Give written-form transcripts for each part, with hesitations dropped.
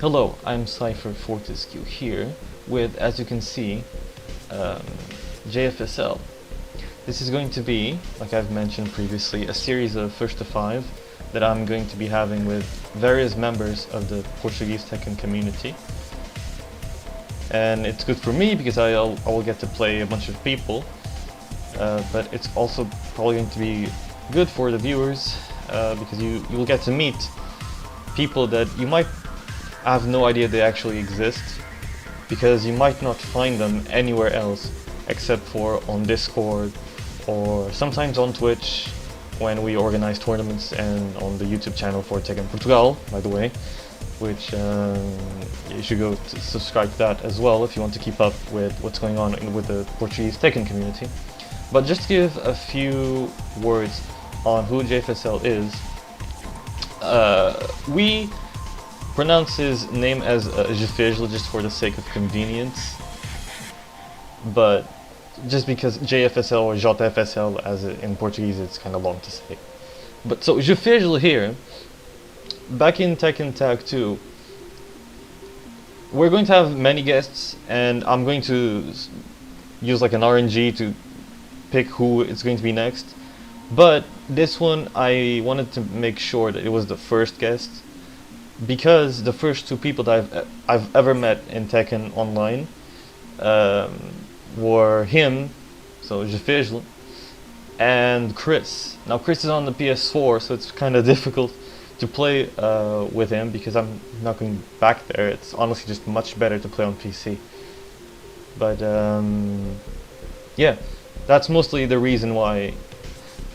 Hello, I'm Seifer Fortescue here with, as you can see, JFSL. This is going to be, like I've mentioned previously, a series of first to five that I'm going to be having with various members of the Portuguese Tekken community. And it's good for me because I will get to play a bunch of people, but it's also probably going to be good for the viewers because you will get to meet people that you might have no idea they actually exist, because you might not find them anywhere else except for on Discord or sometimes on Twitch when we organize tournaments, and on the YouTube channel for Tekken Portugal, by the way, which you should go to subscribe to that as well if you want to keep up with what's going on with the Portuguese Tekken community. But just to give a few words on who JFSL is, we pronounce his name as JFSL just for the sake of convenience, but just because JFSL or JFSL as in Portuguese it's kind of long to say. But so JFSL here, back in Tekken Tag 2, we're going to have many guests, and I'm going to use like an RNG to pick who it's going to be next. But this one I wanted to make sure that it was the first guest, because the first two people that I've ever met in Tekken Online were him, so JFSL, and Chris. Now Chris is on the PS4, so it's kind of difficult to play with him because I'm not going back there. It's honestly just much better to play on PC. But yeah, that's mostly the reason why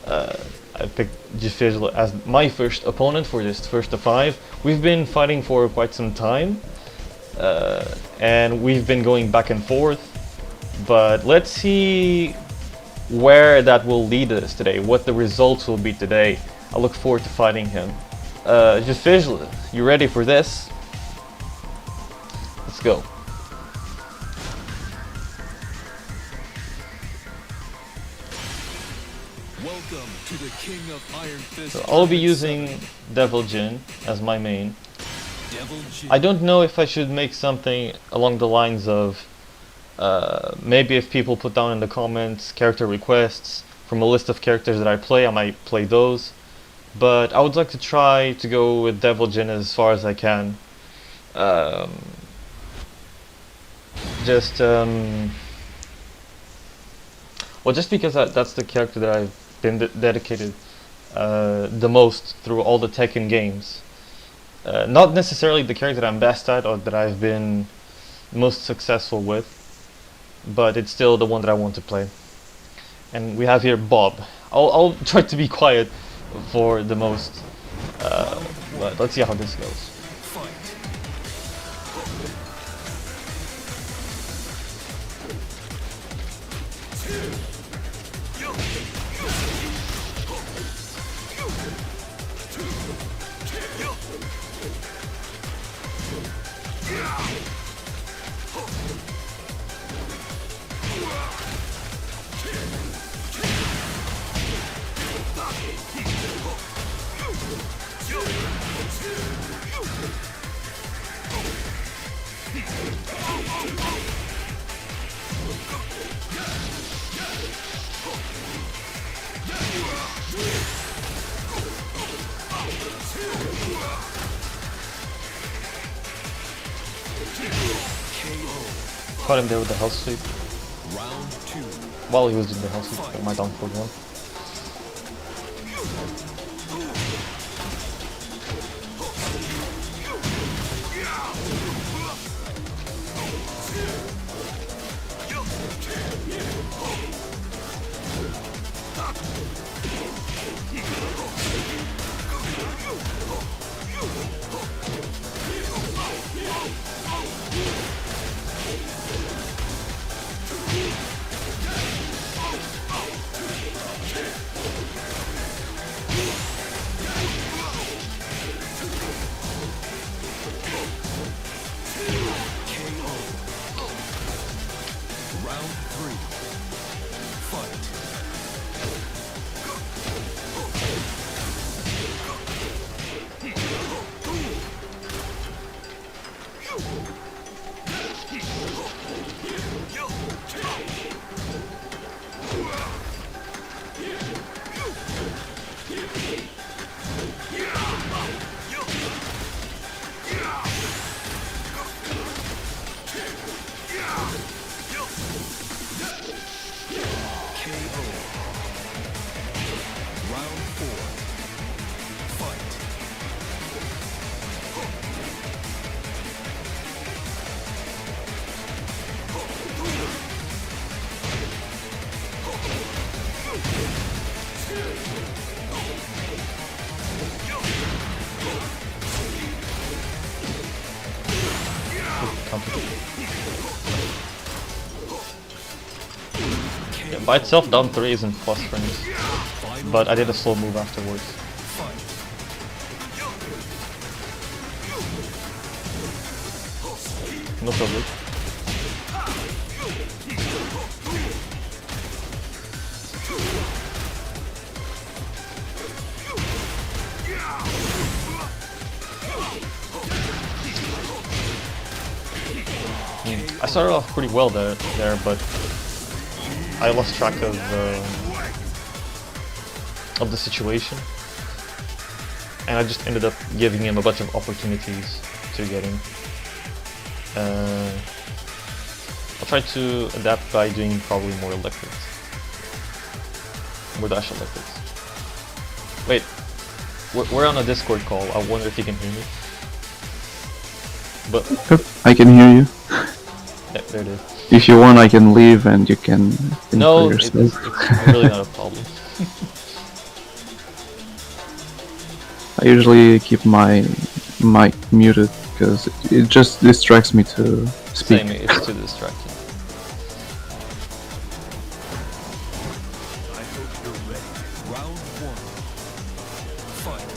I picked JFSL as my first opponent for this first to five. We've been fighting for quite some time, and we've been going back and forth, but let's see where that will lead us today, what the results will be today. I look forward to fighting him. JFSL, you ready for this? Let's go. Welcome to the King of Iron Fist. So I'll be using Devil Jin as my main. Devil Jin. I don't know if I should make something along the lines of maybe if people put down in the comments character requests from a list of characters that I play, I might play those. But I would like to try to go with Devil Jin as far as I can. Just because that's the character that I've been dedicated the most through all the Tekken games. Not necessarily the character that I'm best at or that I've been most successful with, but it's still the one that I want to play. And we have here Bob. I'll try to be quiet for the most, but let's see how this goes. Caught him there with the health sweep. Round 2. While he was doing the health sweep, got my down for one. counter. Yeah, by itself, down 3 isn't plus frames, but I did a slow move afterwards. No problem. I started off pretty well there, but I lost track of the situation, and I just ended up giving him a bunch of opportunities to get in. I'll try to adapt by doing probably more electrics, more dash electrics. Wait, we're on a Discord call. I wonder if you can hear me. But I can hear you. yeah, there it is. If you want, I can leave and you can think No, for it's yourself. really not a problem. I usually keep my mic muted because it just distracts me to speak. Same, it's too distracting. I hope you're ready. Round 1. Fight.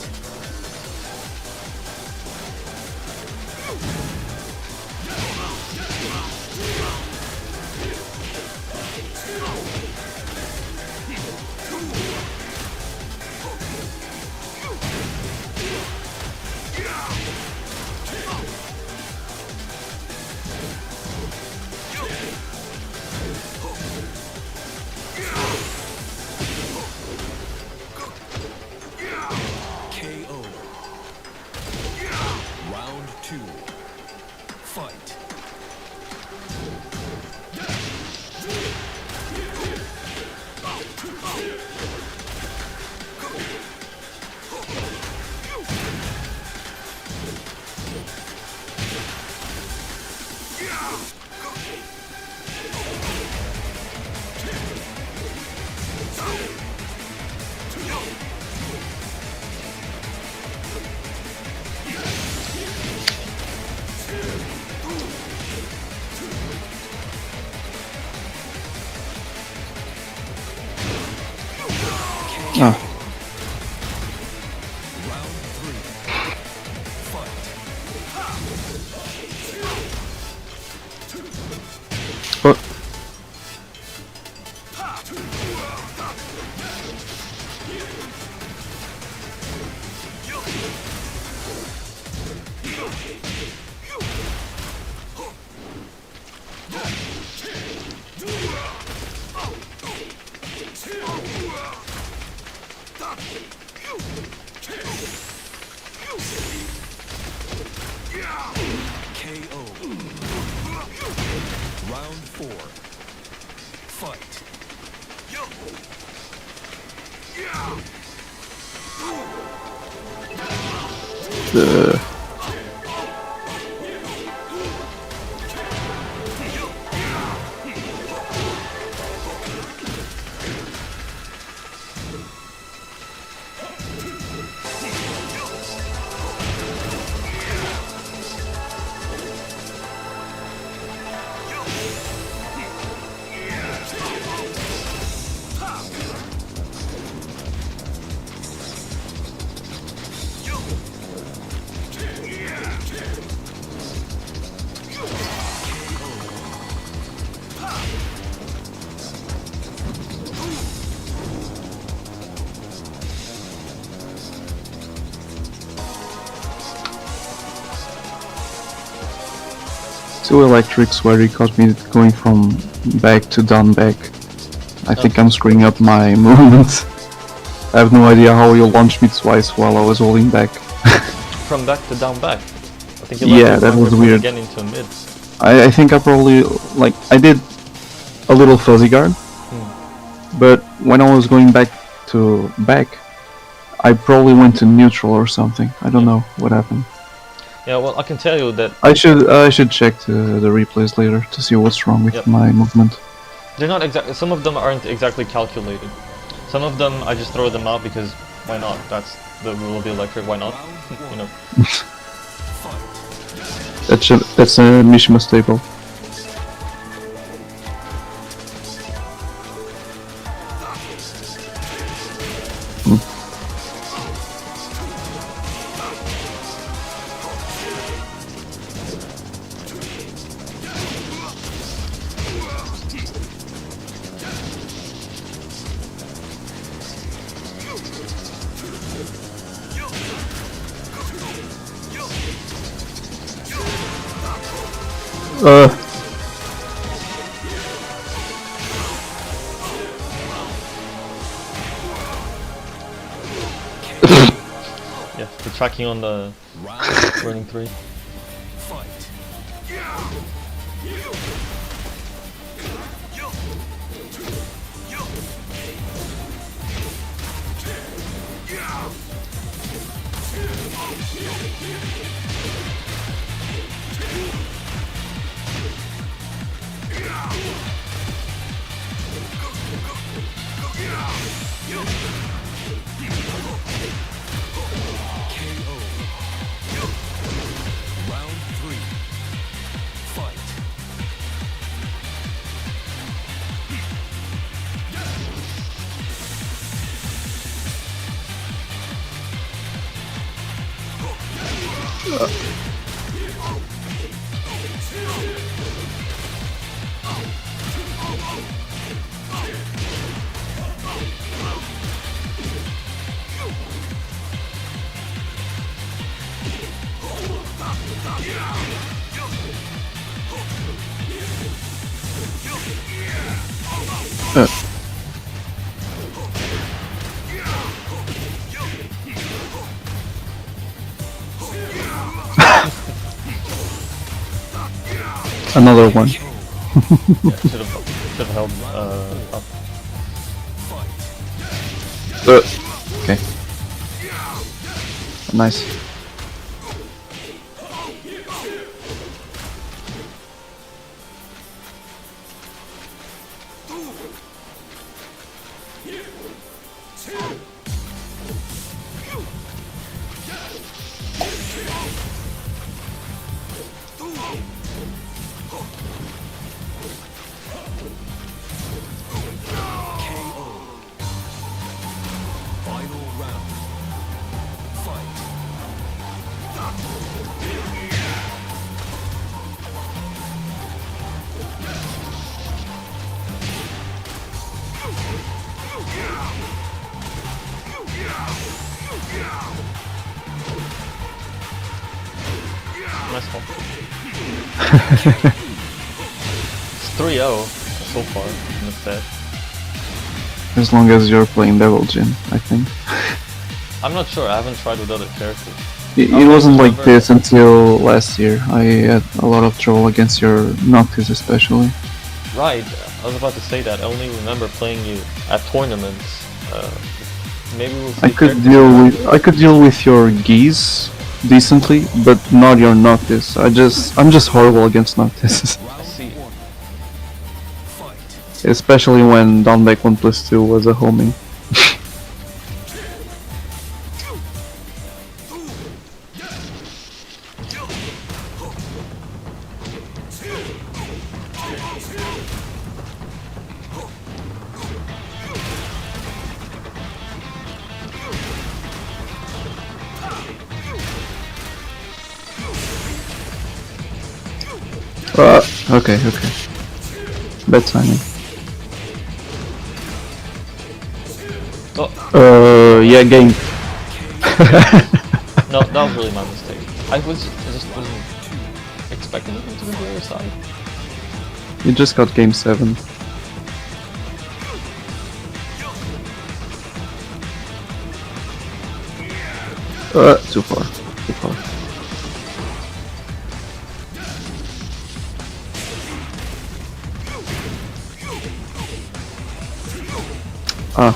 KO. Round 2. Fight. Ah, Round 3. Fight. but KO. Round 4. Fight. the two electrics where he caught me going from back to down back. I think I'm screwing up my movement. I have no idea how you launched me twice while I was holding back. From back to down back. I think you Yeah, left that was before weird. Again into mid. I think I probably, like, I did a little fuzzy guard, but when I was going back to back, I probably went to neutral or something. I don't know what happened. Yeah, well, I can tell you that I should check the replays later to see what's wrong with Yep. my movement. they're not exactly. Some of them aren't exactly calculated. Some of them I just throw them out because why not? That's the rule of the electric. Why not? Round 1. You know. Fight. That's a Mishima staple. Uh, Yeah, the tracking on the Round running 3. fight. KO. Round 3. Fight. Another one. Yeah, should have held up. Uh, okay. Nice. KO. Final round. Fight. Nice one. It's 3-0 so far in the set. As long as you're playing Devil Jin, I think. I'm not sure, I haven't tried with other characters. It wasn't like this until last year. I had a lot of trouble against your Noctis especially. Right, I was about to say that. I only remember playing you at tournaments. Maybe we'll see I could deal with your Geese decently, but not your Noctis. I'm just horrible against Noctis. I see. Fight. Especially when down back 1+2 was a homing. Okay. Bad timing. Oh, Yeah, game. no, that was really my mistake. I just wasn't expecting it to be the other side. You just got game 7. Too far. Ah.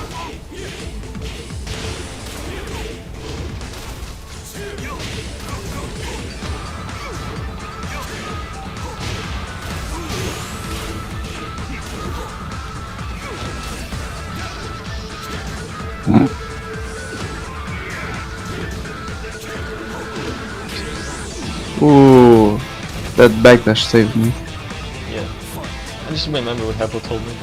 that backdash saved me. Yeah. I just remember what Heppo told me.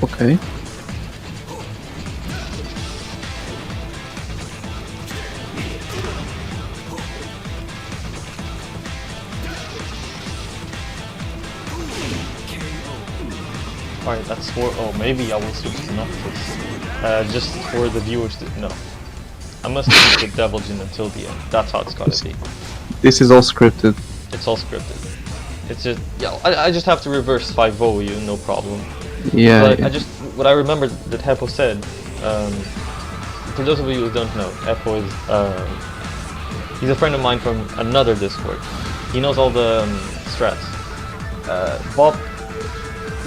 Okay. Alright, that's for. Oh, maybe I will switch to Noctis. Just for the viewers to. No. I must keep the Devil Jin until the end. That's how it's gotta be. This is all scripted. It's all scripted. It's just. Yeah, I just have to reverse 5-0 you, no problem. Yeah. But yeah. what I remember that Heppo said, for those of you who don't know, Heppo is, he's a friend of mine from another Discord. He knows all the strats. Bob,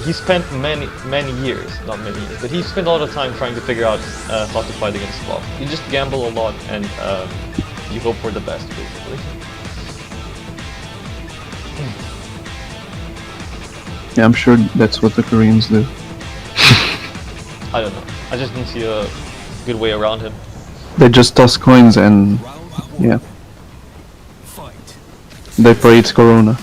he spent many years, not many years, but he spent a lot of time trying to figure out how to fight against Bob. You just gamble a lot and you hope for the best, basically. Yeah, I'm sure that's what the Koreans do. I don't know. I just didn't see a good way around him. They just toss coins and yeah, Fight. they pray it's Corona.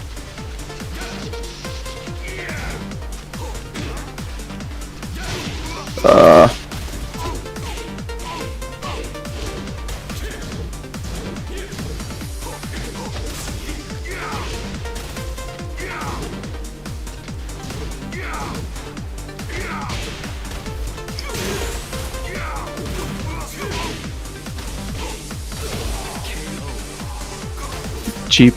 Cheap.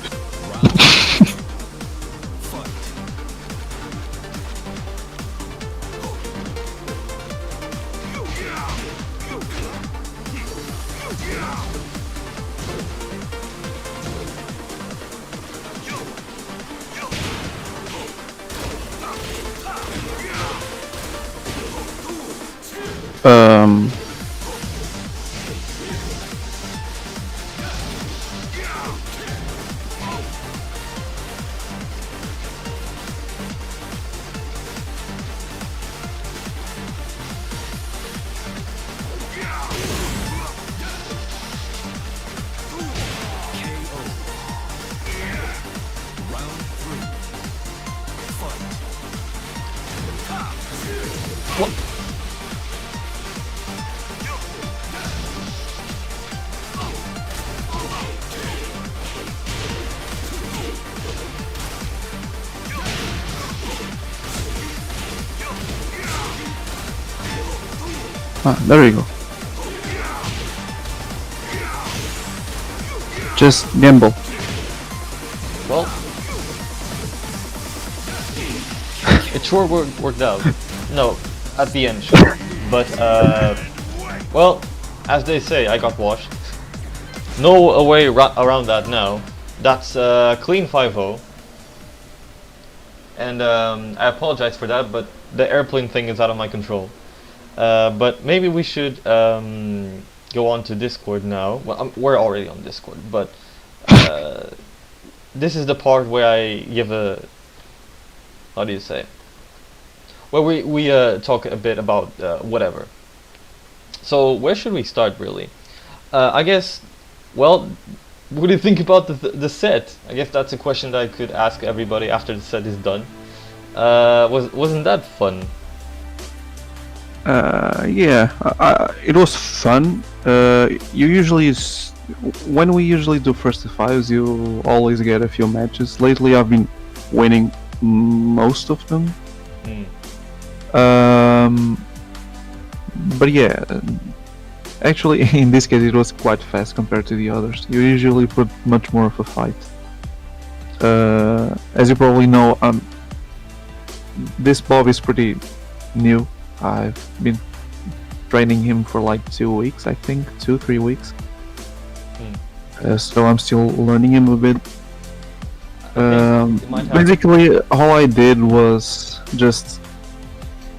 Ah, there you go. Just gamble. Well, it sure worked out. No, at the end, sure. But, well, as they say, I got washed. No way around that now. That's clean 5-0. And I apologize for that, but the airplane thing is out of my control. But maybe we should go on to Discord now. Well, we're already on Discord, but this is the part where I give a, how do you say, where we talk a bit about whatever. So where should we start, really? I guess, well, what do you think about the set? I guess that's a question that I could ask everybody after the set is done. Wasn't that fun? Yeah, it was fun. You usually, when we usually do first to fives, you always get a few matches. Lately, I've been winning most of them. But yeah, actually, in this case, it was quite fast compared to the others. You usually put much more of a fight. As you probably know, this Bob is pretty new. I've been training him for like 2 weeks, I think, 2-3 weeks. So I'm still learning him a bit. It might have- Basically, all I did was just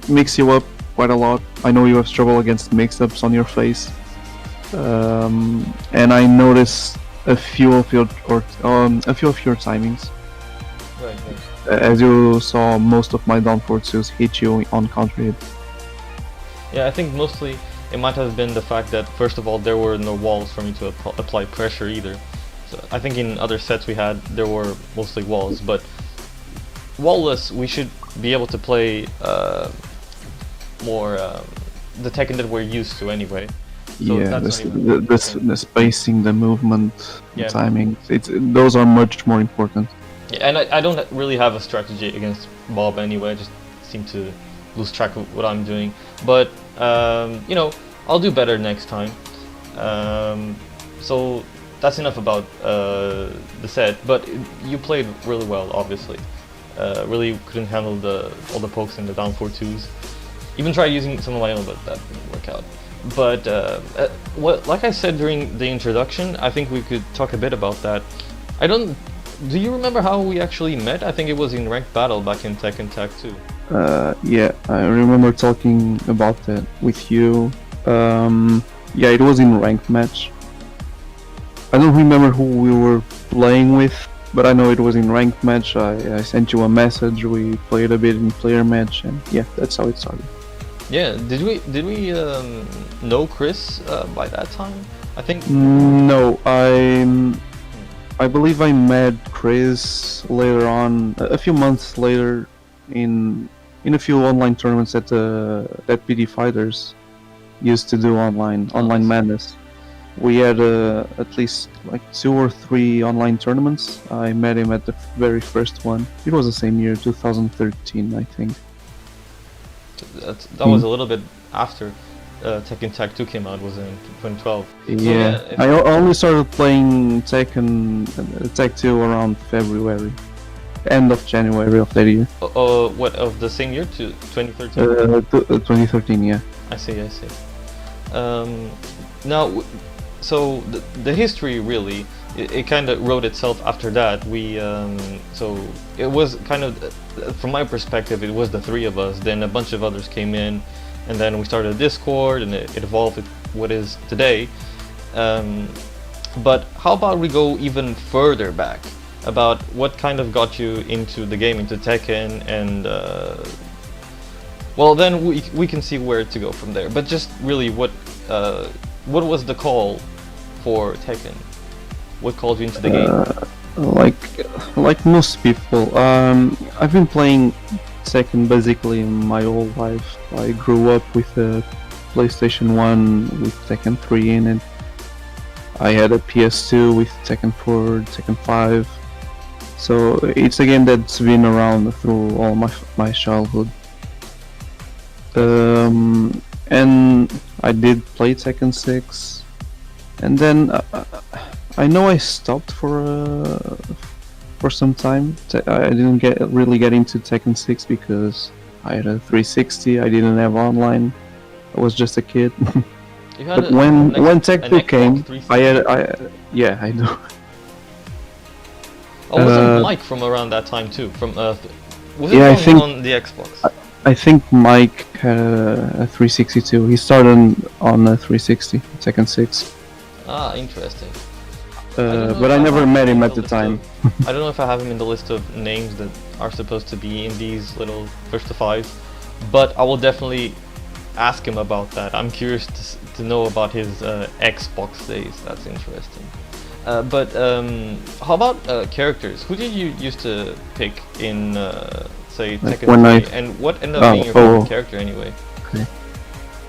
mix you up quite a lot. I know you have trouble against mix-ups on your face, and I noticed a few of your timings. Right. As you saw, most of my down forward twos hit you on counter hit. Yeah, I think mostly it might have been the fact that first of all there were no walls for me to apply pressure either. So I think in other sets we had there were mostly walls, but wall-less we should be able to play more the Tekken that we're used to anyway. So Yeah, that's not even the spacing, the movement, Yeah. the timing, those are much more important. Yeah, and I don't really have a strategy against Bob anyway. I just seem to lose track of what I'm doing. But you know, I'll do better next time. So that's enough about the set. But you played really well, obviously. Really couldn't handle all the pokes and the down 4-2s. Even tried using some of my own, but that didn't work out. But like I said during the introduction, I think we could talk a bit about that. Do you remember how we actually met? I think it was in ranked battle back in Tekken Tag 2. Yeah, I remember talking about that with you. Yeah, it was in ranked match. I don't remember who we were playing with, but I know it was in ranked match. I sent you a message, we played a bit in player match, and yeah, that's how it started. Yeah, did we know Chris by that time? I think No, I believe I met Chris later on, a few months later, in a few online tournaments that PD Fighters used to do online madness. We had at least like 2 or 3 online tournaments. I met him at the very first one. It was the same year, 2013, I think. that was a little bit after Tekken Tag 2 came out, was in 2012. Yeah, I only started playing Tekken Tag 2 around February, end of January of that year. What, of the same year, to 2013? 2013, yeah. I see. Now, so the history really, it kind of wrote itself after that. So it was kind of, from my perspective, it was the 3 of us. Then a bunch of others came in, and then we started a Discord, and it evolved to what is today. But how about we go even further back? About what kind of got you into the game, into Tekken, and well, then we can see where to go from there. But just really, what was the call for Tekken? What called you into the game? Like most people, I've been playing Tekken basically my whole life. I grew up with a PlayStation 1 with Tekken 3 in it. I had a PS2 with Tekken 4, Tekken 5. So it's a game that's been around through all my childhood. And I did play Tekken 6, and then I know I stopped for some time. I didn't really get into Tekken 6 because I had a 360. I didn't have online. I was just a kid. But when Tekken 2 came, yeah, I do. Oh, wasn't Mike from around that time too? From was it yeah, on the Xbox? I think Mike had a 362. He started on a 360, Tekken 6. Ah, interesting. But I never met him at the time. I don't know if I have him in the list of names that are supposed to be in these little first to 5, but I will definitely ask him about that. I'm curious to know about his Xbox days. That's interesting. But how about characters? Who did you used to pick in, say, Tekken 3? And what ended up being your favorite character anyway? Okay.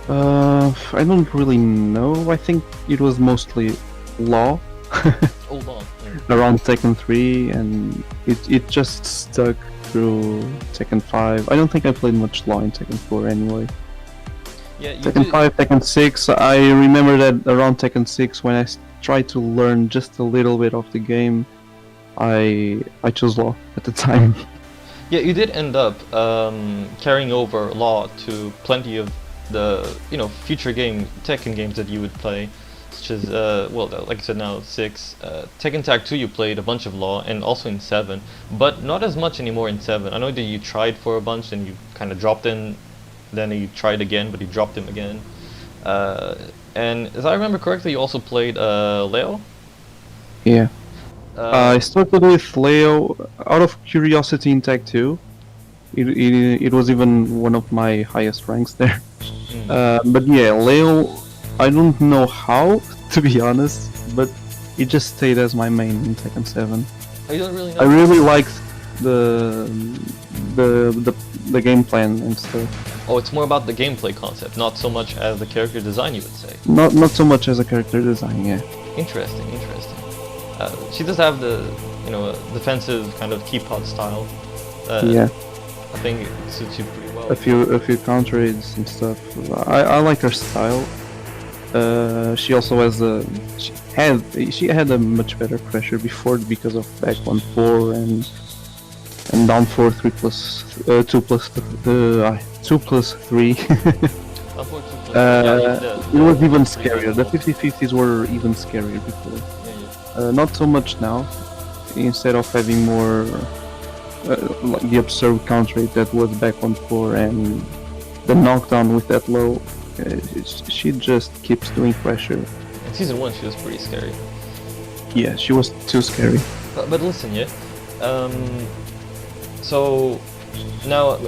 I don't really know. I think it was mostly Law. Hold on. Around Tekken 3, and it just stuck through Tekken 5. I don't think I played much Law in Tekken 4 anyway. Yeah, you Tekken 5, Tekken 6, I remember that around Tekken 6 when I tried to learn just a little bit of the game, I chose Law at the time. Yeah, you did end up carrying over Law to plenty of the future Tekken games that you would play, such as well, like I said, now 6, Tekken Tag 2 you played a bunch of Law, and also in 7, but not as much anymore in 7. I know that you tried for a bunch and you kind of dropped in, then you tried again, but you dropped him again. And as I remember correctly, you also played Leo. Yeah. I started with Leo out of curiosity in Tag 2. It was even one of my highest ranks there. But yeah, Leo, I don't know how, to be honest, but it just stayed as my main in Tekken 7. You don't really know. I really liked the game plan and stuff. Oh, it's more about the gameplay concept, not so much as the character design, you would say. Not so much as a character design, yeah. Interesting. She does have the defensive kind of teapot style. Yeah. I think it suits you pretty well. A few counter hits and stuff. I like her style. She also has she had a much better pressure before because of back 1-4 and down 4 3 plus 2 plus 3. It was even scarier. The 50-50s were even scarier before. Not so much now. Instead of having more like the absurd counter rate that was back 1-4 and the knockdown with that low, she just keeps doing pressure. In season 1 she was pretty scary. Yeah, she was too scary. But listen, yeah. So now,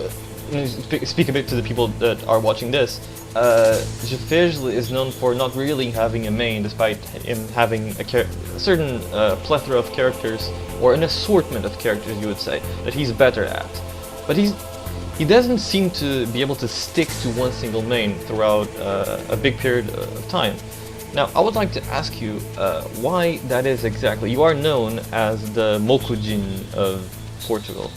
speak a bit to the people that are watching this. JFSL is known for not really having a main, despite him having a certain plethora of characters, or an assortment of characters, you would say, that he's better at. But he doesn't seem to be able to stick to one single main throughout a big period of time. Now, I would like to ask you why that is exactly. You are known as the Mokujin of Portugal.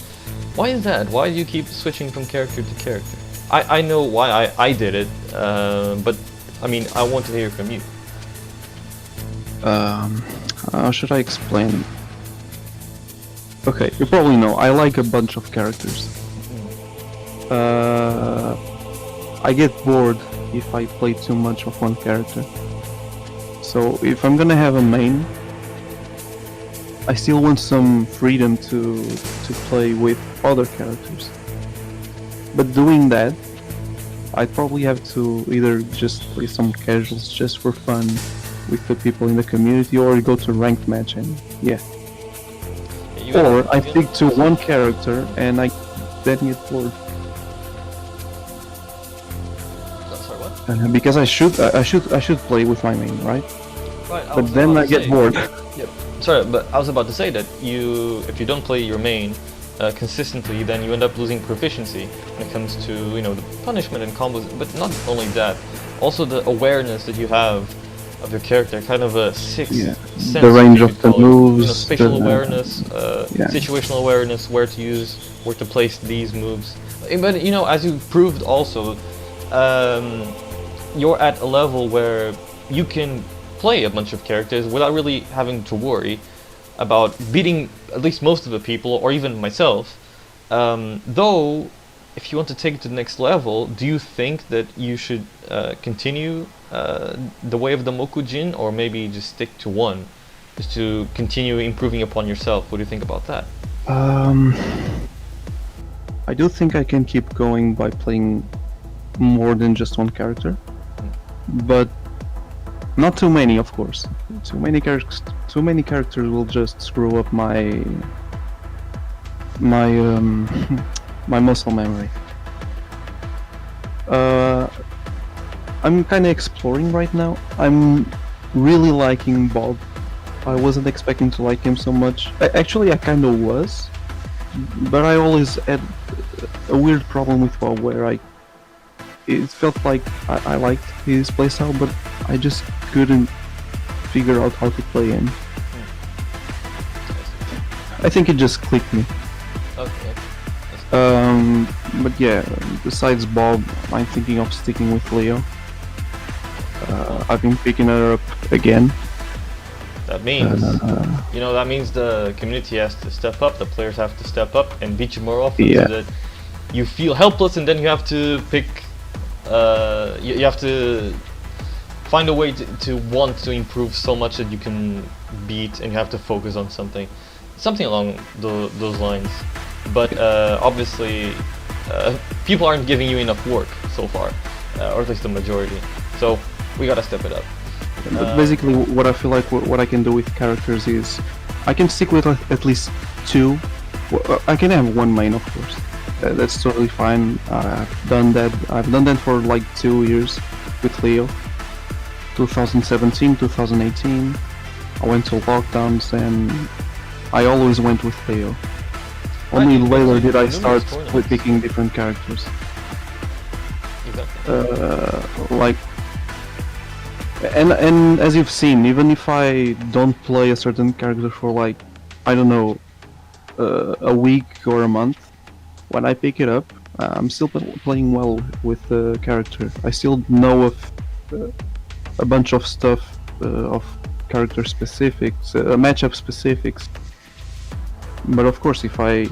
Why is that? Why do you keep switching from character to character? I know why I did it, but I mean, I want to hear from you. How should I explain? Okay, you probably know, I like a bunch of characters. I get bored if I play too much of one character. So if I'm gonna have a main, I still want some freedom to play with other characters. But doing that, I'd probably have to either just play some casuals just for fun with the people in the community, or go to ranked match and yeah. Or I stick to one character and I then get bored. Sorry, what? Because I should play with my main, right? Right. But then I get bored. Yep. Sorry, but I was about to say that if you don't play your main consistently, then you end up losing proficiency when it comes to the punishment and combos. But not only that, also the awareness that you have of your character, kind of a sixth sense. The range of the moves, spatial awareness, situational awareness, where to place these moves. But as you proved also, you're at a level where you can play a bunch of characters without really having to worry about beating at least most of the people, or even myself. Though, if you want to take it to the next level, do you think that you should continue the way of the Mokujin, or maybe just stick to one, just to continue improving upon yourself? What do you think about that? I do think I can keep going by playing more than just one character, but not too many, of course. Too many characters will just screw up my muscle memory. I'm kind of exploring right now. I'm really liking Bob. I wasn't expecting to like him so much. Actually, I kind of was, but I always had a weird problem with Bob where it felt like I liked his playstyle, but I just couldn't figure out how to play him. I think it just clicked me. Okay. But yeah, besides Bob, I'm thinking of sticking with Leo. I've been picking her up again. That means, that means the community has to step up, the players have to step up and beat you more often, so that you feel helpless, and then you have to pick you have to find a way to want to improve so much that you can beat, and you have to focus on something along those lines. But obviously, people aren't giving you enough work so far, or at least the majority. So we gotta step it up. But basically, what I feel like what I can do with characters is I can stick with at least two. I can have one main, of course. That's totally fine. I've done that. I've done that for like 2 years with Leo. 2017, 2018. I went to lockdowns and I always went with Leo. Only Right, later did I numerous start tournaments. with picking different characters. Exactly. Like, and as you've seen, even if I don't play a certain character for like, I don't know, a week or a month, when I pick it up, I'm still playing well with the character. I still know of a bunch of stuff, of character specifics, matchup specifics. But of course, if I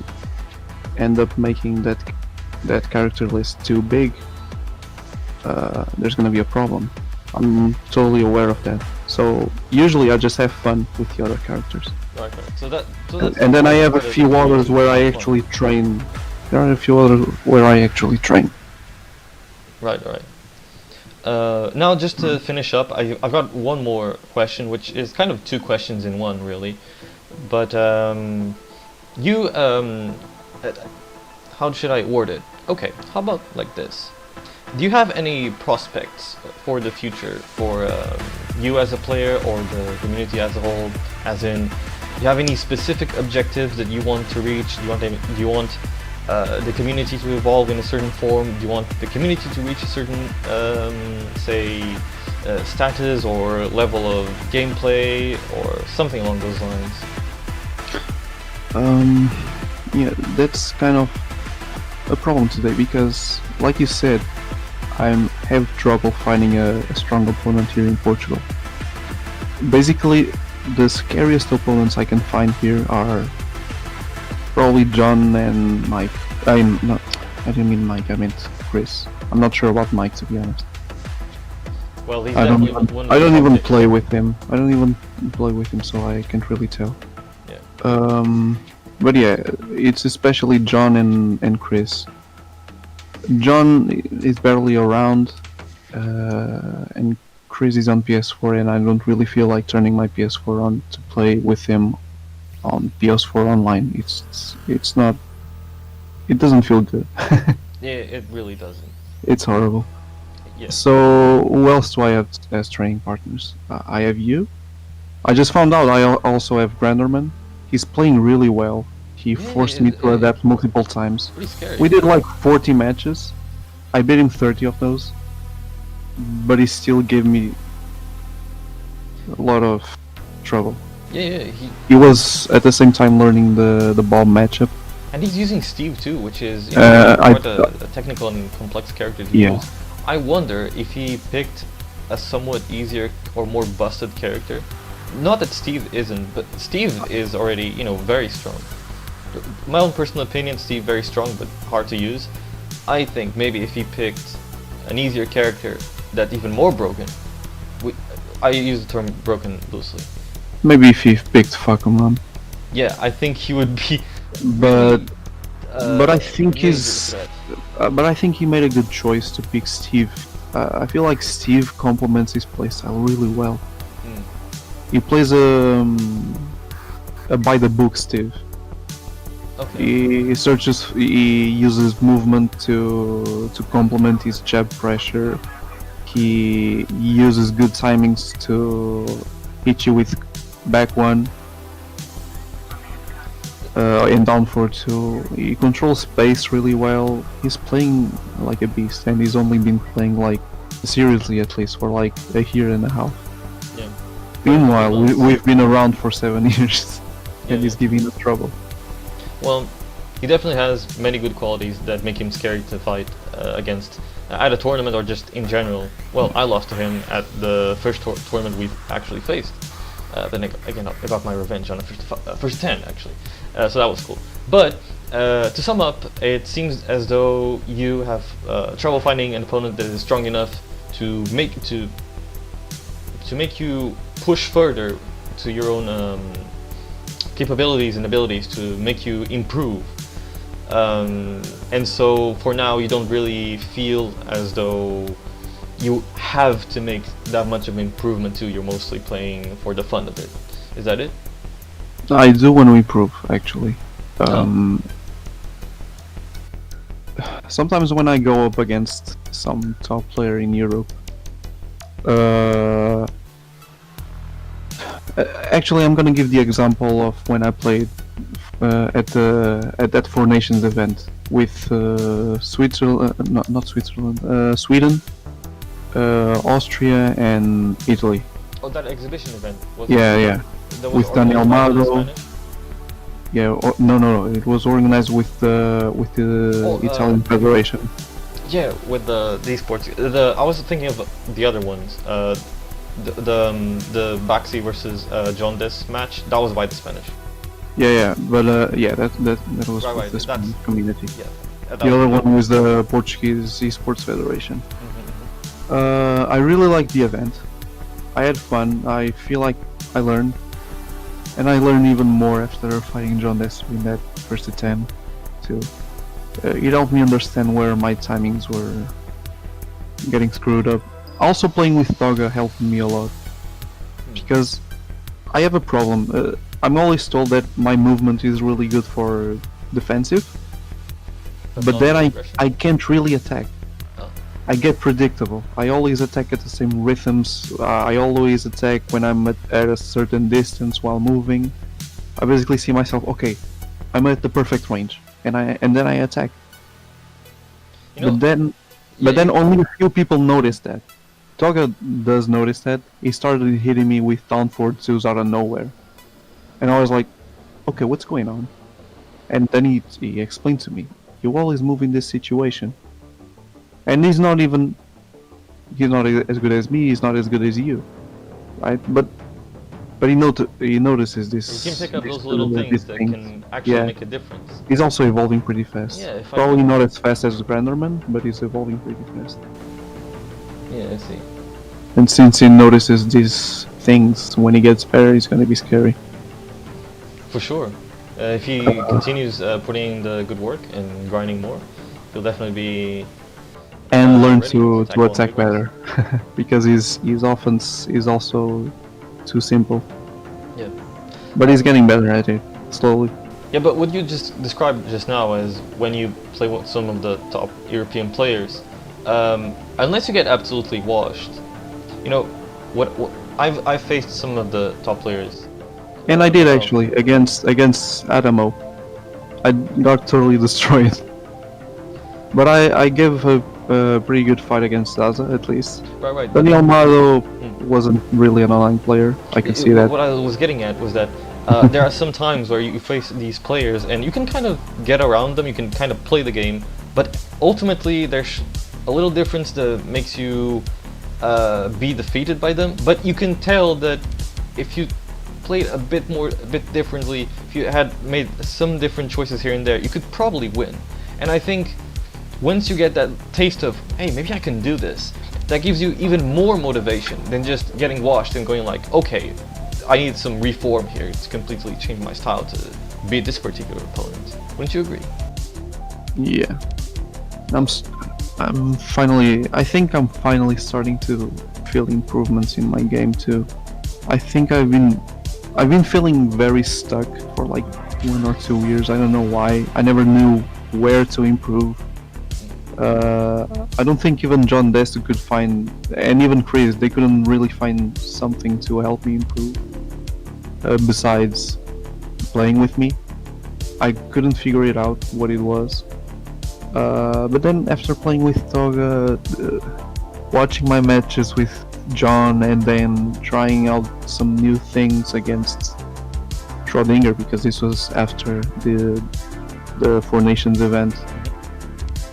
end up making that character list too big, there's gonna be a problem. I'm totally aware of that. So usually I just have fun with the other characters. Right. So that's And then I have a part of few the others where I fun. actually train. There are a few others where I actually train. Right. Now, just to finish up, I've got one more question, which is kind of two questions in one, really. But you, how should I word it? Okay, how about like this? Do you have any prospects for the future for you as a player or the community as a whole? As in, do you have any specific objectives that you want to reach? Do you want the community to evolve in a certain form? Do you want the community to reach a certain, say, status or level of gameplay or something along those lines? Yeah, that's kind of a problem today because, like you said, I have trouble finding a strong opponent here in Portugal. Basically, the scariest opponents I can find here are probably John and Mike. I didn't mean Mike, I meant Chris. I'm not sure about Mike, to be honest. Well, he's I don't definitely one of I the don't even competition. play with him. I don't even play with him, so I can't really tell. Yeah. But yeah, it's especially John and Chris. John is barely around, and Chris is on PS4, and I don't really feel like turning my PS4 on to play with him on PS4 online. It's not. It doesn't feel good. Yeah, it really doesn't. It's horrible. Yeah. So who else do I have as training partners? I have you. I just found out I also have Granderman. He's playing really well. He forced me to adapt multiple times. Pretty scary. We did like 40 matches. I beat him 30 of those. But he still gave me a lot of trouble. Yeah. He was at the same time learning the ball matchup. And he's using Steve too, which is I- quite a technical and complex character to Yeah. use. I wonder if he picked a somewhat easier or more busted character. Not that Steve isn't, but Steve is already, very strong. My own personal opinion, Steve very strong but hard to use. I think maybe if he picked an easier character that's even more broken, I use the term broken loosely. Maybe if he picked Fakumam. Yeah, I think he would be. But But I think but I think he made a good choice to pick Steve. I feel like Steve complements his playstyle really well. Mm. He plays a by the book Steve. Okay. He uses movement to complement his jab pressure. He uses good timings to hit you with back one and down 4-2. He controls space really well. He's playing like a beast, and he's only been playing like seriously at least for like a year and a half. Yeah. Meanwhile, we've been around for 7 years, and he's Yeah. giving us trouble. Well, he definitely has many good qualities that make him scary to fight against at a tournament or just in general. Well, I lost to him at the first tournament we've actually faced. Then I got my revenge on the first 10 actually. So that was cool. But To sum up, it seems as though you have trouble finding an opponent that is strong enough to make you push further to your own capabilities and abilities, to make you improve. And so for now, you don't really feel as though you have to make that much of improvement too. You're mostly playing for the fun of it. Is that it? I do want to improve, actually. Sometimes when I go up against some top player in Europe, actually, I'm gonna give the example of when I played at that Four Nations event with Switzerland, not Switzerland, Sweden, Austria, and Italy. Oh, that exhibition event. Was Yeah. that was With Daniel organized by the Mago. Spanish? Yeah, no. It was organized with the Italian Federation. Yeah, with the sports. I was thinking of the other ones. The Baxi versus John Des match. That was by the Spanish. Yeah, but that was Right, with the that's- Spanish community. Yeah. The other one was the Portuguese Esports Federation. I really liked the event. I had fun. I feel like I learned, and I learned even more after fighting John Des in that first attempt. Too, it helped me understand where my timings were getting screwed up. Also, playing with Toga helped me a lot because I have a problem. I'm always told that my movement is really good for defensive, but then I can't really attack. Oh. I get predictable. I always attack at the same rhythms. I always attack when I'm at a certain distance while moving. I basically see myself, okay, I'm at the perfect range, and then I attack. You know, But then only a few people notice that. Toga does notice that. He started hitting me with down forward twos out of nowhere, and I was like, okay, what's going on? And then he explained to me, you always move in this situation. And he's not as good as me, he's not as good as you. Right? But he notices this. you can pick up this those little these things that can actually make a difference. He's also evolving pretty fast. Yeah, if I- Probably not as fast as Granderman, but he's evolving pretty fast. Yeah, I see. And since he notices these things, when he gets better, he's gonna be scary. For sure. If he continues putting in the good work and grinding more, he'll definitely be. And learn ready to tackle attack big ones. better, because his offense is also too simple. Yeah. But he's getting better at it, slowly. Yeah, but what you just described just now is when you play with some of the top European players, unless you get absolutely washed, you know, what I've faced some of the top players. And I did actually against Adamo. I got totally destroyed. But I gave a pretty good fight against Zaza, at least. Right. Daniel Mago wasn't really an online player. I can see that. What I was getting at was that there are some times where you face these players and you can kind of get around them, you can kind of play the game, but ultimately there's a little difference that makes you be defeated by them. But you can tell that if you played a bit differently, if you had made some different choices here and there, you could probably win. And I think once you get that taste of, hey, maybe I can do this, that gives you even more motivation than just getting washed and going like, okay, I need some reform here to completely change my style to beat this particular opponent. Wouldn't you agree? Yeah. I think I'm finally starting to feel improvements in my game too. I think I've been feeling very stuck for like 1 or 2 years. I don't know why. I never knew where to improve. I don't think even John Dest could find, and even Chris, they couldn't really find something to help me improve besides playing with me. I couldn't figure it out what it was. But then after playing with Toga, watching my matches with John, and then trying out some new things against Schrodinger, because this was after the Four Nations event.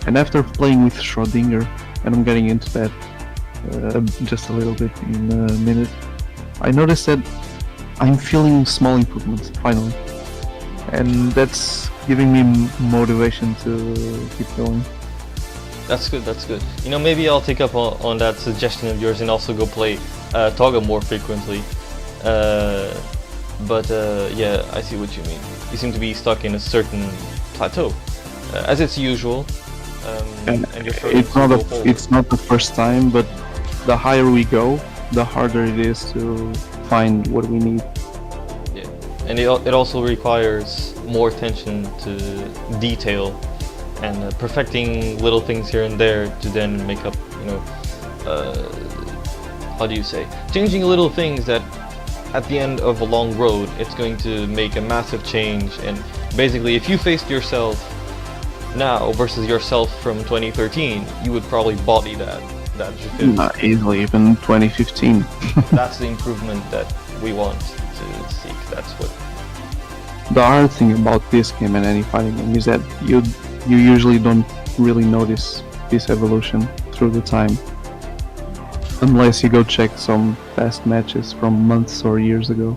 And after playing with Schrodinger, and I'm getting into that just a little bit in a minute, I noticed that I'm feeling small improvements finally, and that's giving me motivation to keep going. That's good. That's good. You know, maybe I'll take up on that suggestion of yours and also go play Toga more frequently. But yeah, I see what you mean. You seem to be stuck in a certain plateau, as it's usual. And you're it's not the first time, but the higher we go, the harder it is to find what we need. Yeah, and it also requires more attention to detail and perfecting little things here and there to then make up, you know, how do you say, changing little things that at the end of a long road, it's going to make a massive change. And basically, if you faced yourself now versus yourself from 2013, you would probably body that JFSL. Not easily, even 2015. That's the improvement that we want to seek. That's what. The hard thing about this game and any fighting game is that you usually don't really notice this evolution through the time, unless you go check some past matches from months or years ago.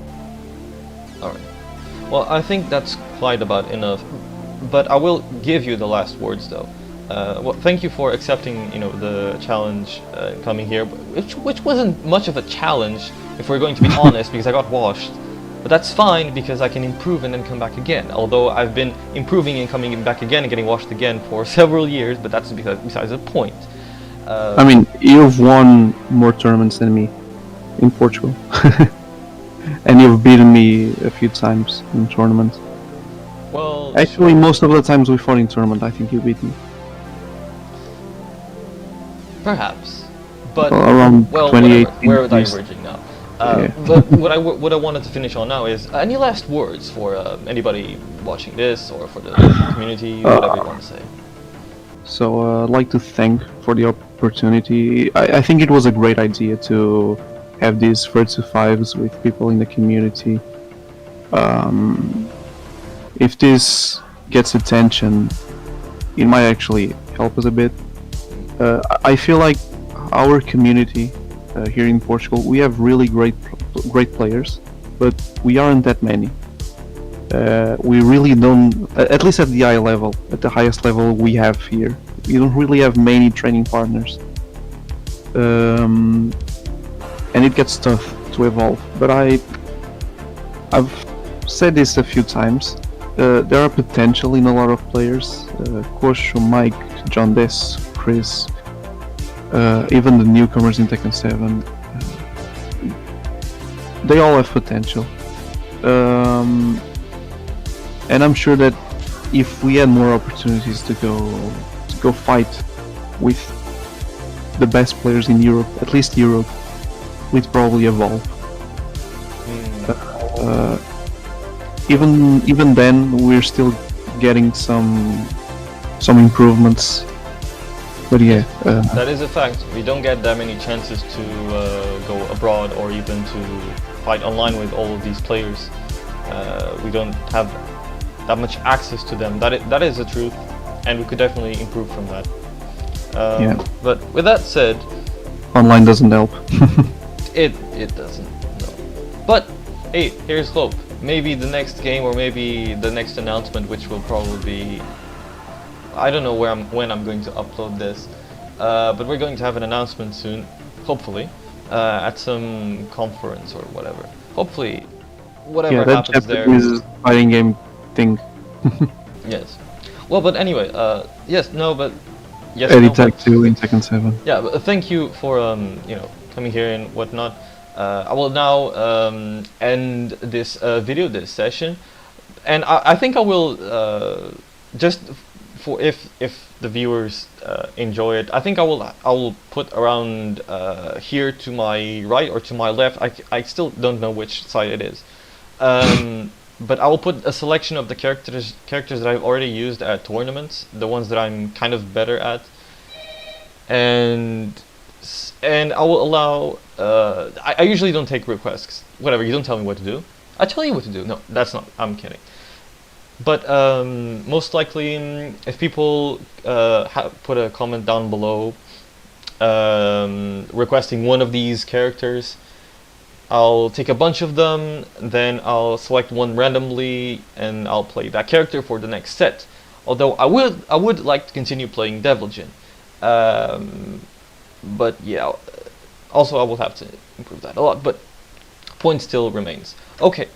Alright. Well, I think that's quite about enough. But I will give you the last words, though. Well, thank you for accepting, you know, the challenge coming here, which wasn't much of a challenge, if we're going to be honest, because I got washed. But that's fine, because I can improve and then come back again. Although I've been improving and coming back again and getting washed again for several years, but that's besides the point. I mean, you've won more tournaments than me in Portugal. And you've beaten me a few times in tournaments. Well, actually, most of the times we fought in tournament, I think you beat me. Perhaps, but around well, 2018. we're diverging now. Yeah. But what I wanted to finish on now is any last words for anybody watching this or for the community, whatever you want to say. So I'd like to thank for the opportunity. I think it was a great idea to have these Virtua 5s with people in the community. If this gets attention, it might actually help us a bit. I feel like our community here in Portugal, we have really great players, but we aren't that many. We really don't, at least at the high level, at the highest level we have here, we don't really have many training partners. And it gets tough to evolve. But I've said this a few times. There are potential in a lot of players. Kosho, Mike, John Des, Chris, even the newcomers in Tekken 7. They all have potential. And I'm sure that if we had more opportunities to go fight with the best players in Europe, at least Europe, we'd probably evolve. Even then, we're still getting some improvements. But yeah, that is a fact. We don't get that many chances to go abroad or even to fight online with all of these players. We don't have that much access to them. That is the truth, and we could definitely improve from that. Yeah. But with that said, online doesn't help. it doesn't. No. But hey, here's hope. Maybe the next game, or maybe the next announcement, which will probably be, I don't know when I'm going to upload this, but we're going to have an announcement soon, hopefully, at some conference or whatever. Hopefully, whatever happens there. Yeah, that Japanese fighting game thing. Yes. Well, but anyway, yes, no, but yes. Editech 2 in Tekken 7. Yeah, but thank you for you know, coming here and whatnot. I will now end this video, this session, and I think I will just for if the viewers enjoy it, I think I will put around here to my right or to my left. I still don't know which side it is, but I will put a selection of the characters that I've already used at tournaments, the ones that I'm kind of better at, and I will allow. I usually don't take requests. Whatever, you don't tell me what to do. I tell you what to do. No, that's not. I'm kidding. But most likely, if people put a comment down below requesting one of these characters, I'll take a bunch of them, then I'll select one randomly, and I'll play that character for the next set. Although I would like to continue playing Devlin. But yeah, also I will have to improve that a lot, but point still remains. Okay,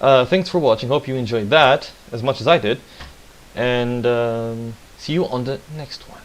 thanks for watching, hope you enjoyed that as much as I did, and see you on the next one.